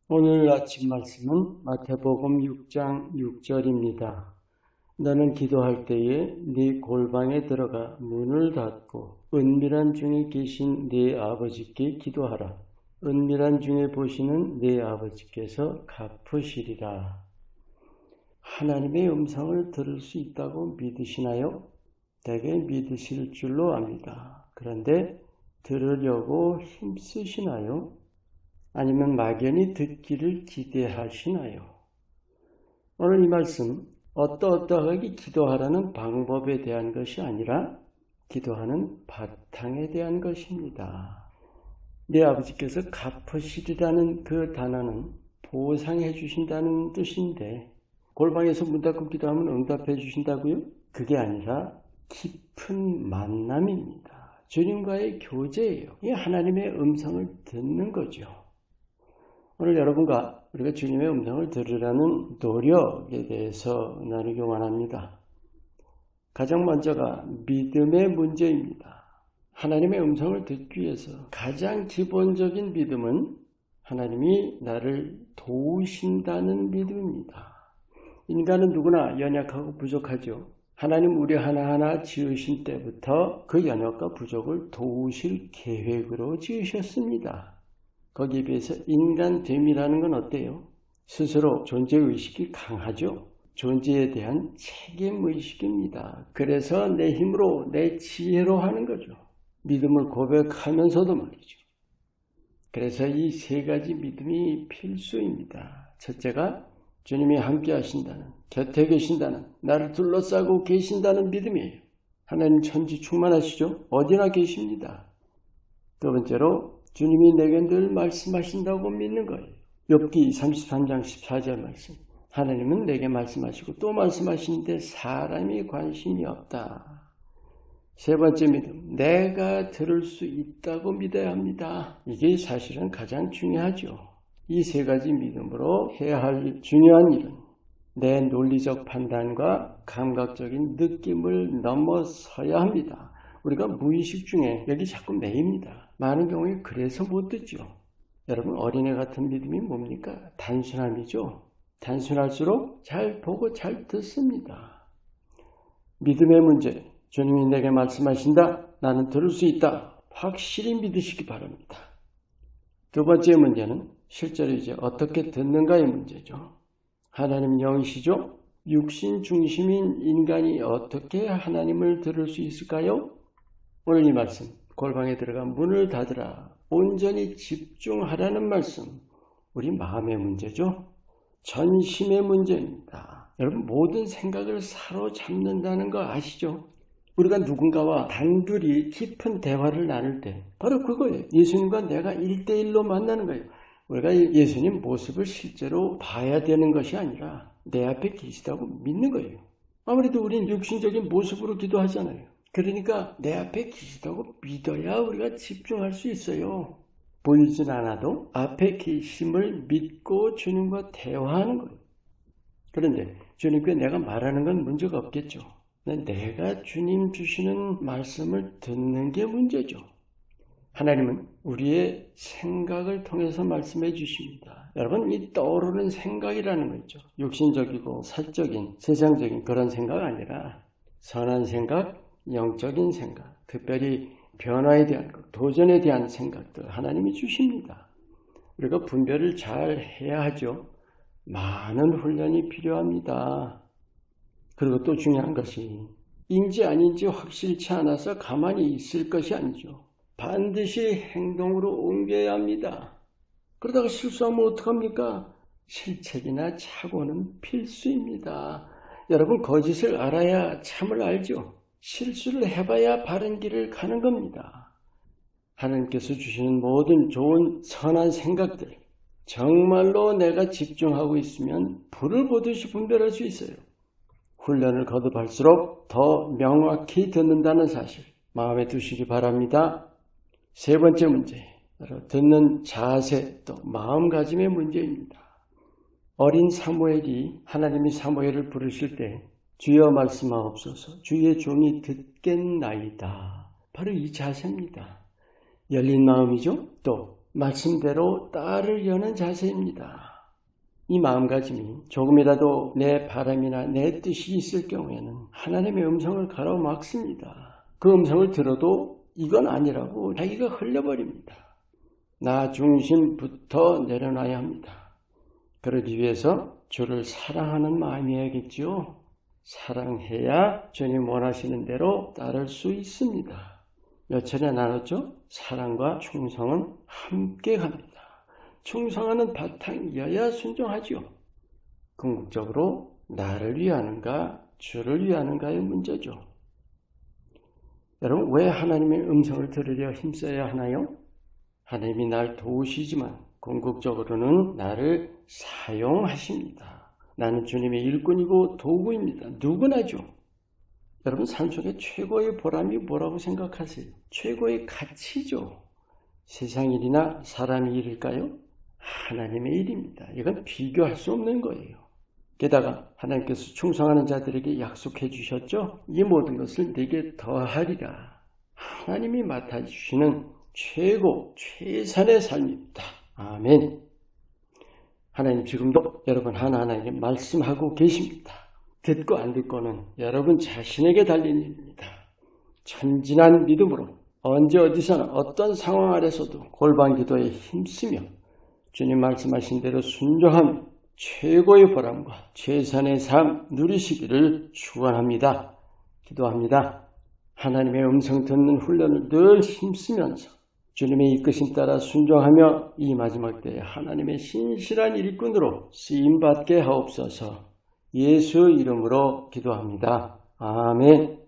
오늘 아침 말씀은 마태복음 6장 6절입니다. 너는 기도할 때에 네 골방에 들어가 문을 닫고 은밀한 중에 계신 네 아버지께 기도하라. 은밀한 중에 보시는 네 아버지께서 갚으시리라. 하나님의 음성을 들을 수 있다고 믿으시나요? 대개 믿으실 줄로 압니다. 그런데 들으려고 힘쓰시나요? 아니면 막연히 듣기를 기대하시나요? 오늘 이 말씀 어떠하게 기도하라는 방법에 대한 것이 아니라 기도하는 바탕에 대한 것입니다. 내 아버지께서 갚으시리라는 그 단어는 보상해 주신다는 뜻인데 골방에서 문 닫고 기도하면 응답해 주신다고요? 그게 아니라 깊은 만남입니다. 주님과의 교제예요. 이게 하나님의 음성을 듣는 거죠. 오늘 여러분과 우리가 주님의 음성을 들으라는 노력에 대해서 나누기 원합니다. 가장 먼저가 믿음의 문제입니다. 하나님의 음성을 듣기 위해서 가장 기본적인 믿음은 하나님이 나를 도우신다는 믿음입니다. 인간은 누구나 연약하고 부족하죠. 하나님 우리 하나하나 지으신 때부터 그 연약과 부족을 도우실 계획으로 지으셨습니다. 거기에 비해서 인간됨이라는 건 어때요? 스스로 존재의식이 강하죠. 존재에 대한 책임의식입니다. 그래서 내 힘으로 내 지혜로 하는 거죠. 믿음을 고백하면서도 말이죠. 그래서 이 세 가지 믿음이 필수입니다. 첫째가 주님이 함께 하신다는, 곁에 계신다는, 나를 둘러싸고 계신다는 믿음이에요. 하나님 천지 충만하시죠? 어디나 계십니다. 두 번째로 주님이 내게 늘 말씀하신다고 믿는 거예요. 욥기 33장 14절 말씀. 하나님은 내게 말씀하시고 또 말씀하시는데 사람이 관심이 없다. 세 번째 믿음. 내가 들을 수 있다고 믿어야 합니다. 이게 사실은 가장 중요하죠. 이 세 가지 믿음으로 해야 할 중요한 일은 내 논리적 판단과 감각적인 느낌을 넘어서야 합니다. 우리가 무의식 중에 여기 자꾸 매입니다. 많은 경우에 그래서 못 듣죠. 여러분 어린애 같은 믿음이 뭡니까? 단순함이죠. 단순할수록 잘 보고 잘 듣습니다. 믿음의 문제, 주님이 내게 말씀하신다. 나는 들을 수 있다. 확실히 믿으시기 바랍니다. 두 번째 문제는 실제로 이제 어떻게 듣는가의 문제죠. 하나님 영이시죠? 육신 중심인 인간이 어떻게 하나님을 들을 수 있을까요? 오늘 이 말씀, 골방에 들어가 문을 닫으라, 온전히 집중하라는 말씀, 우리 마음의 문제죠. 전심의 문제입니다. 여러분 모든 생각을 사로잡는다는 거 아시죠? 우리가 누군가와 단둘이 깊은 대화를 나눌 때 바로 그거예요. 예수님과 내가 1대1로 만나는 거예요. 우리가 예수님 모습을 실제로 봐야 되는 것이 아니라 내 앞에 계시다고 믿는 거예요. 아무래도 우린 육신적인 모습으로 기도하잖아요. 그러니까 내 앞에 계시다고 믿어야 우리가 집중할 수 있어요. 보이진 않아도 앞에 계심을 믿고 주님과 대화하는 거예요. 그런데 주님께 내가 말하는 건 문제가 없겠죠. 내가 주님 주시는 말씀을 듣는 게 문제죠. 하나님은 우리의 생각을 통해서 말씀해 주십니다. 여러분 이 떠오르는 생각이라는 거 있죠. 육신적이고 사적인 세상적인 그런 생각 아니라 선한 생각, 영적인 생각, 특별히 변화에 대한 것, 도전에 대한 생각들 하나님이 주십니다. 우리가 분별을 잘 해야 하죠. 많은 훈련이 필요합니다. 그리고 또 중요한 것이 인지 아닌지 확실치 않아서 가만히 있을 것이 아니죠. 반드시 행동으로 옮겨야 합니다. 그러다가 실수하면 어떡합니까? 실책이나 착오는 필수입니다. 여러분 거짓을 알아야 참을 알죠. 실수를 해봐야 바른 길을 가는 겁니다. 하나님께서 주시는 모든 좋은 선한 생각들 정말로 내가 집중하고 있으면 불을 보듯이 분별할 수 있어요. 훈련을 거듭할수록 더 명확히 듣는다는 사실 마음에 두시기 바랍니다. 세 번째 문제, 듣는 자세 또 마음가짐의 문제입니다. 어린 사무엘이 하나님이 사무엘을 부르실 때 주여 말씀하옵소서 주의 종이 듣겠나이다. 바로 이 자세입니다. 열린 마음이죠. 또 말씀대로 따르려는 자세입니다. 이 마음가짐이 조금이라도 내 바람이나 내 뜻이 있을 경우에는 하나님의 음성을 가로막습니다. 그 음성을 들어도 이건 아니라고 자기가 흘려버립니다. 나 중심부터 내려놔야 합니다. 그러기 위해서 주를 사랑하는 마음이어야겠죠. 사랑해야 주님 원하시는 대로 따를 수 있습니다. 몇 차례 나눴죠? 사랑과 충성은 함께 갑니다. 충성하는 바탕이어야 순종하죠. 궁극적으로 나를 위하는가 주를 위하는가의 문제죠. 여러분, 왜 하나님의 음성을 들으려 힘써야 하나요? 하나님이 날 도우시지만 궁극적으로는 나를 사용하십니다. 나는 주님의 일꾼이고 도구입니다. 누구나죠. 여러분, 삶 속에 최고의 보람이 뭐라고 생각하세요? 최고의 가치죠. 세상 일이나 사람 일일까요? 하나님의 일입니다. 이건 비교할 수 없는 거예요. 게다가 하나님께서 충성하는 자들에게 약속해 주셨죠? 이 모든 것을 내게 더하리라. 하나님이 맡아주시는 최고, 최선의 삶입니다. 아멘. 하나님 지금도 여러분 하나하나에게 말씀하고 계십니다. 듣고 안 듣고는 여러분 자신에게 달린 일입니다. 천진한 믿음으로 언제 어디서나 어떤 상황 아래서도 골방 기도에 힘쓰며 주님 말씀하신 대로 순종하며 최고의 보람과 최선의 삶 누리시기를 축원합니다. 기도합니다. 하나님의 음성 듣는 훈련을 늘 힘쓰면서 주님의 이끄심 따라 순종하며 이 마지막 때에 하나님의 신실한 일꾼으로 쓰임받게 하옵소서. 예수 이름으로 기도합니다. 아멘.